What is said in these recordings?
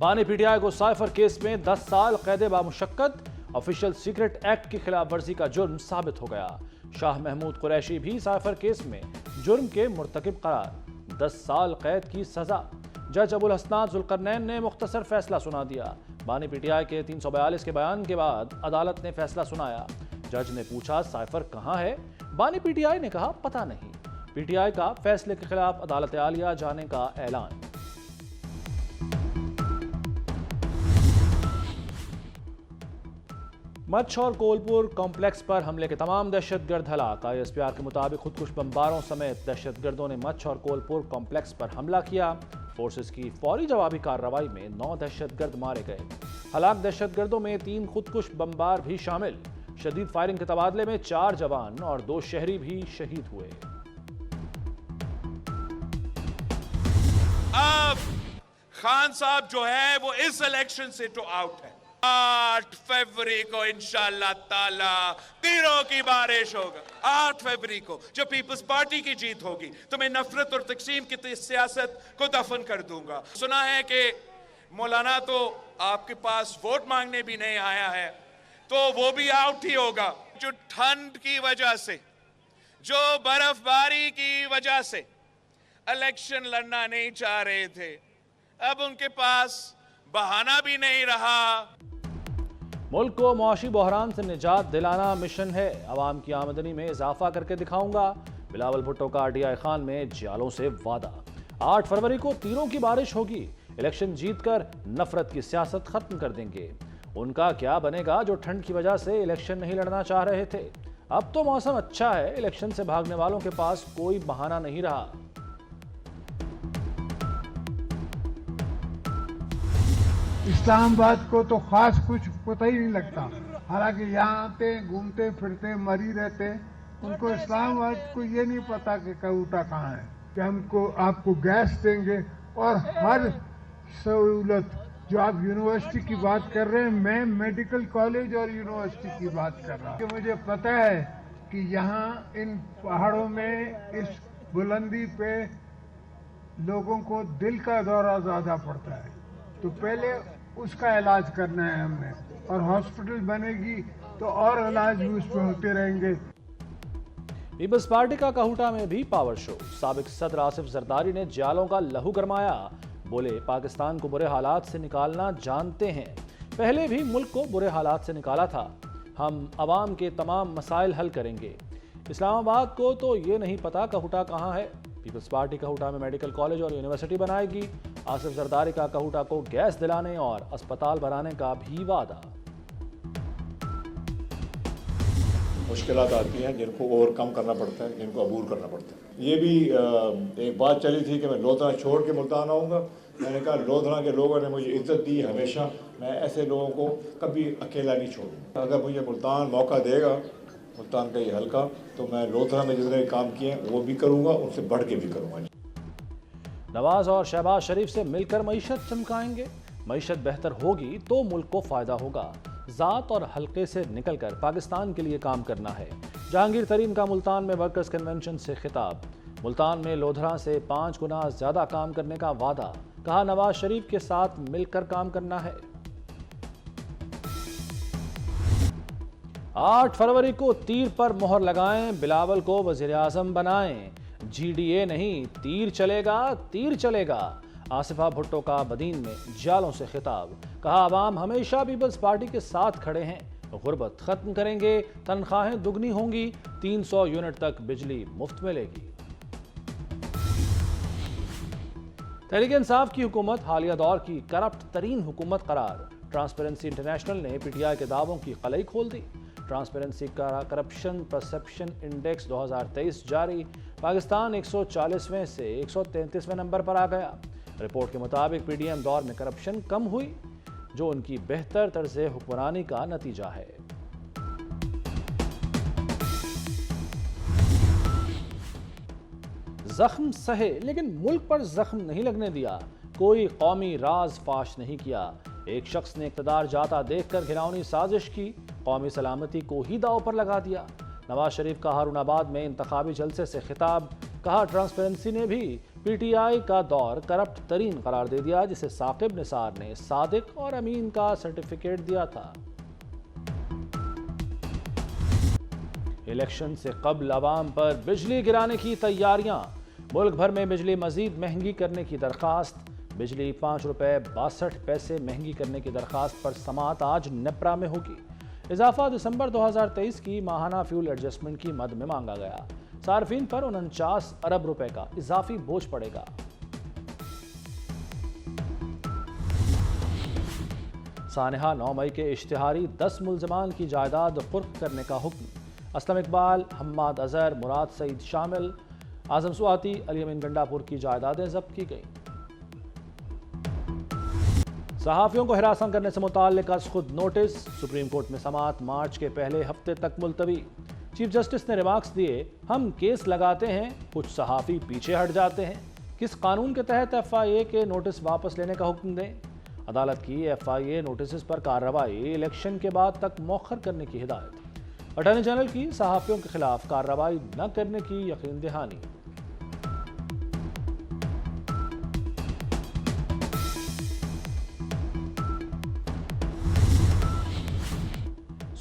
بانی P T I کو cipher case میں 10 سال قید بامشقت، آفیشل سیکرٹ ایکٹ کی خلاف ورزی کا جرم ثابت ہو گیا۔ شاہ محمود قریشی بھی سائفر کیس میں جرم کے مرتکب قرار، 10 سال قید کی سزا۔ جج ابو الحسنات ذوالقرنین نے مختصر فیصلہ سنا دیا۔ بانی پی ٹی آئی کے 342 کے بیان کے بعد عدالت نے فیصلہ سنایا۔ جج نے پوچھا سائفر کہاں ہے؟ بانی پی ٹی آئی نے کہا پتہ نہیں۔ پی ٹی آئی کا فیصلے کے خلاف عدالت عالیہ جانے کا اعلان۔ مچھ اور کولپور کمپلیکس پر حملے کے تمام دہشت گرد ہلاک۔ آئی ایس پی آر کے مطابق خودکش بمباروں سمیت دہشت گردوں نے مچھ اور کولپور کمپلیکس پر حملہ کیا۔ فورسز کی فوری جوابی کارروائی میں 9 دہشت گرد مارے گئے۔ ہلاک دہشت گردوں میں 3 خودکش بمبار بھی شامل۔ شدید فائرنگ کے تبادلے میں 4 جوان اور 2 شہری بھی شہید ہوئے۔ اب خان صاحب جو ہے وہ اس الیکشن سے تو آؤٹ ہے۔ 8 فروری کو انشاءاللہ تعالی تیروں کی بارش ہوگا۔ 8 فروری کو جو پیپلز پارٹی کی جیت ہوگی تو میں نفرت اور تقسیم کی سیاست کو دفن کر دوں گا۔ سنا ہے کہ مولانا تو آپ کے پاس ووٹ مانگنے بھی نہیں آیا ہے تو وہ بھی آؤٹ ہی ہوگا۔ جو ٹھنڈ کی وجہ سے، جو برف باری کی وجہ سے الیکشن لڑنا نہیں چاہ رہے تھے، اب ان کے پاس بہانہ بھی نہیں رہا۔ ملک کو معاشی بحران سے نجات دلانا مشن ہے، عوام کی آمدنی میں اضافہ کر کے دکھاؤں گا، بلاول بھٹو کا ڈی آئی خان میں جیالوں سے وعدہ۔ 8 فروری کو تیروں کی بارش ہوگی، الیکشن جیت کر نفرت کی سیاست ختم کر دیں گے۔ ان کا کیا بنے گا جو ٹھنڈ کی وجہ سے الیکشن نہیں لڑنا چاہ رہے تھے؟ اب تو موسم اچھا ہے، الیکشن سے بھاگنے والوں کے پاس کوئی بہانہ نہیں رہا۔ اسلام آباد کو تو خاص کچھ پتہ ہی نہیں لگتا، حالانکہ یہاں آتے گھومتے پھرتے مری رہتے۔ ان کو اسلام آباد کو یہ نہیں پتا کہ کہوٹا کہاں ہے، کہ ہم کو آپ کو گیس دیں گے اور ہر سہولت۔ جو آپ یونیورسٹی کی بات کر رہے ہیں، میں میڈیکل کالج اور یونیورسٹی کی بات کر رہا ہوں کہ مجھے پتہ ہے کہ یہاں ان پہاڑوں میں اس بلندی پہ لوگوں کو دل کا دورہ زیادہ پڑتا ہے، تو پہلے اس کا علاج کرنا ہے ہم نے، اور ہاسپٹل بنے گی تو اور علاج بھی اس پہ ہوتے رہیں گے۔ پیپلز پارٹی کا کہوٹا میں بھی پاور شو۔ سابق صدر آصف زرداری نے جیالوں کا لہو گرمایا، بولے پاکستان کو برے حالات سے نکالنا جانتے ہیں، پہلے بھی ملک کو برے حالات سے نکالا تھا، ہم عوام کے تمام مسائل حل کریں گے۔ اسلام آباد کو تو یہ نہیں پتا کہوٹا کہاں ہے۔ پیپلز پارٹی کہوٹا میں میڈیکل کالج اور یونیورسٹی بنائے گی۔ آصف زرداری کا کہوٹا کو گیس دلانے اور اسپتال بنانے کا بھی وعدہ۔ مشکلات آتی ہیں جن کو اوور کم کرنا پڑتا ہے، جن کو عبور کرنا پڑتا ہے۔ یہ بھی ایک بات چلی تھی کہ میں لودھنا چھوڑ کے ملتان آؤں گا، میں نے کہا لودھنا کے لوگوں نے مجھے عزت دی ہمیشہ، میں ایسے لوگوں کو کبھی اکیلا نہیں چھوڑوں۔ اگر مجھے ملتان موقع دے گا، ملتان کا یہ حلقہ، تو میں لودھنا میں جتنے کام کیے ہیں وہ بھی کروں گا، ان سے بڑھ کے بھی کروں گا۔ نواز اور شہباز شریف سے مل کر معیشت چمکائیں گے، معیشت بہتر ہوگی تو ملک کو فائدہ ہوگا، ذات اور حلقے سے نکل کر پاکستان کے لیے کام کرنا ہے۔ جہانگیر ترین کا ملتان میں ورکرز کنونشن سے خطاب، ملتان میں لودھرا سے 5 گنا زیادہ کام کرنے کا وعدہ، کہا نواز شریف کے ساتھ مل کر کام کرنا ہے۔ 8 فروری کو تیر پر مہر لگائیں، بلاول کو وزیر اعظم بنائیں، جی ڈی اے نہیں تیر چلے گا، تیر چلے گا۔ آصفہ بھٹو کا بدین میں جیالوں سے خطاب، کہا عوام ہمیشہ پیپلز پارٹی کے ساتھ کھڑے ہیں، غربت ختم کریں گے، تنخواہیں دگنی ہوں گی، 300 یونٹ تک بجلی مفت ملے گی۔ تحریک انصاف کی حکومت حالیہ دور کی کرپٹ ترین حکومت قرار، ٹرانسپیرنسی انٹرنیشنل نے پی ٹی آئی کے دعووں کی قلعی کھول دی۔ ٹرانسپیرنسی کا کرپشن پرسپشن انڈیکس 2023 جاری، پاکستان 140ویں سے 133ویں نمبر پر آ گیا۔ رپورٹ کے مطابق پی ڈی ایم دور میں کرپشن کم ہوئی، جو ان کی بہتر طرز حکمرانی کا نتیجہ ہے۔ زخم سہے لیکن ملک پر زخم نہیں لگنے دیا، کوئی قومی راز فاش نہیں کیا۔ ایک شخص نے اقتدار جاتا دیکھ کر گھناؤنی سازش کی، قومی سلامتی کو ہی داؤ پر لگا دیا۔ نواز شریف کا ہارون آباد میں انتخابی جلسے سے خطاب، کہا ٹرانسپیرنسی نے بھی پی ٹی آئی کا دور کرپٹ ترین قرار دے دیا، جسے ثاقب نثار نے صادق اور امین کا سرٹیفکیٹ دیا تھا۔ الیکشن سے قبل عوام پر بجلی گرانے کی تیاریاں، ملک بھر میں بجلی مزید مہنگی کرنے کی درخواست، بجلی 5 روپے 62 پیسے مہنگی کرنے کی درخواست پر سماعت آج نیپرا میں ہوگی۔ اضافہ دسمبر 2023 کی ماہانہ فیول ایڈجسٹمنٹ کی مد میں مانگا گیا، صارفین پر 49 ارب روپے کا اضافی بوجھ پڑے گا۔ سانحہ 9 مئی کے اشتہاری 10 ملزمان کی جائیداد قرق کرنے کا حکم، اسلم اقبال، حماد اظہر، مراد سعید شامل، اعظم سواتی، علی امین گنڈا پور کی جائیدادیں ضبط کی گئیں۔ صحافیوں کو ہراساں کرنے سے متعلق از خود نوٹس، سپریم کورٹ میں سماعت مارچ کے پہلے ہفتے تک ملتوی۔ چیف جسٹس نے ریمارکس دیے، ہم کیس لگاتے ہیں، کچھ صحافی پیچھے ہٹ جاتے ہیں، کس قانون کے تحت ایف آئی اے کے نوٹس واپس لینے کا حکم دیں؟ عدالت کی ایف آئی اے نوٹسز پر کارروائی الیکشن کے بعد تک مؤخر کرنے کی ہدایت، اٹارنی جنرل کی صحافیوں کے خلاف کارروائی نہ کرنے کی یقین دہانی۔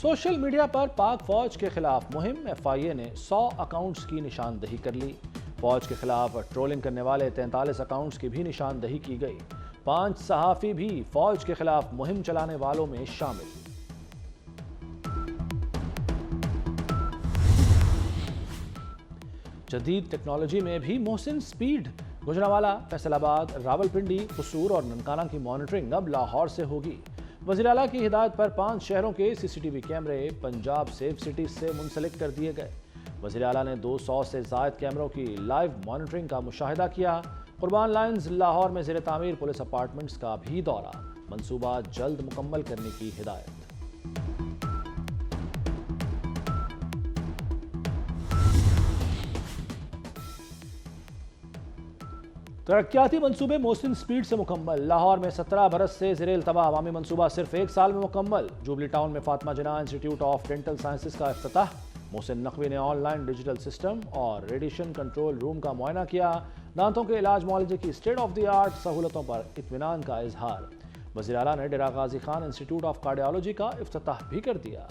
سوشل میڈیا پر پاک فوج کے خلاف مہم، ایف آئی اے نے 100 اکاؤنٹس کی نشاندہی کر لی۔ فوج کے خلاف ٹرولنگ کرنے والے 43 اکاؤنٹس کی بھی نشاندہی کی گئی۔ 5 صحافی بھی فوج کے خلاف مہم چلانے والوں میں شامل۔ جدید ٹیکنالوجی میں بھی محسن سپیڈ، گوجرانوالہ، فیصل آباد، راولپنڈی، قصور اور ننکانہ کی مانیٹرنگ اب لاہور سے ہوگی۔ وزیر اعلیٰ کی ہدایت پر 5 شہروں کے سی سی ٹی وی کیمرے پنجاب سیف سٹی سے منسلک کر دیے گئے۔ وزیر اعلیٰ نے 200 سے زائد کیمروں کی لائیو مانیٹرنگ کا مشاہدہ کیا۔ قربان لائنز لاہور میں زیر تعمیر پولیس اپارٹمنٹس کا بھی دورہ، منصوبہ جلد مکمل کرنے کی ہدایت۔ ترقیاتی منصوبے محسن سپیڈ سے مکمل، لاہور میں 17 برس سے زیر التواء عوامی منصوبہ صرف 1 سال میں مکمل۔ جوبلی ٹاؤن میں فاطمہ جناح انسٹیٹیوٹ آف ڈینٹل سائنسز کا افتتاح، محسن نقوی نے آن لائن ڈیجیٹل سسٹم اور ریڈیشن کنٹرول روم کا معائنہ کیا۔ دانتوں کے علاج معالجے کی اسٹیٹ آف دی آرٹ سہولتوں پر اطمینان کا اظہار۔ وزیر اعلیٰ نے Dera Ghazi Khan institute of cardiology کا افتتاح بھی کر دیا۔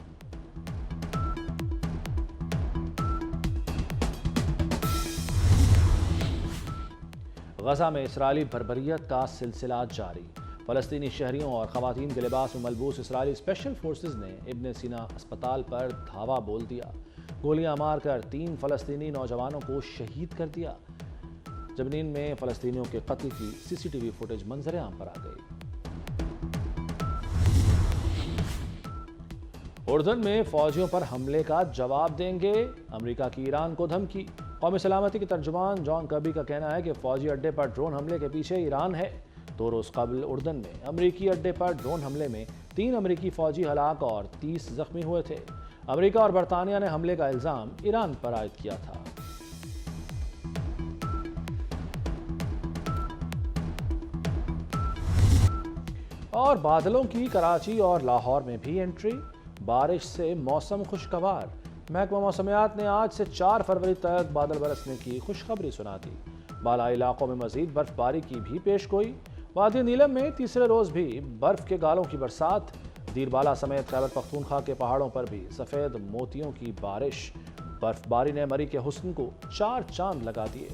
غزہ میں اسرائیلی بربریت کا سلسلہ جاری، فلسطینی شہریوں اور خواتین کے لباس میں ملبوس اسرائیلی اسپیشل فورسز نے ابن سینا اسپتال پر دھاوا بول دیا، گولیاں مار کر 3 فلسطینی نوجوانوں کو شہید کر دیا۔ جبنین میں فلسطینیوں کے قتل کی سی سی ٹی وی فوٹیج منظر عام پر آ گئی۔ اردن میں فوجیوں پر حملے کا جواب دیں گے، امریکہ کی ایران کو دھمکی۔ قومی سلامتی کے ترجمان جان کربی کا کہنا ہے کہ فوجی اڈے پر ڈرون حملے کے پیچھے ایران ہے۔ 2 روز قبل اردن میں امریکی اڈے پر ڈرون حملے میں 3 امریکی فوجی ہلاک اور 30 زخمی ہوئے تھے۔ امریکہ اور برطانیہ نے حملے کا الزام ایران پر عائد کیا تھا۔ اور بادلوں کی کراچی اور لاہور میں بھی انٹری، بارش سے موسم خوشگوار۔ محکمہ موسمیات نے آج سے 4 فروری تک بادل برسنے کی خوشخبری سنا دی۔ بالائی علاقوں میں مزید برف باری کی بھی پیش گوئی۔ وادی نیلم میں تیسرے روز بھی برف کے گالوں کی برسات، دیر بالا سمیت خیبر پختونخوا کے پہاڑوں پر بھی سفید موتیوں کی بارش۔ برف باری نے مری کے حسن کو 4 چاند لگا دیے۔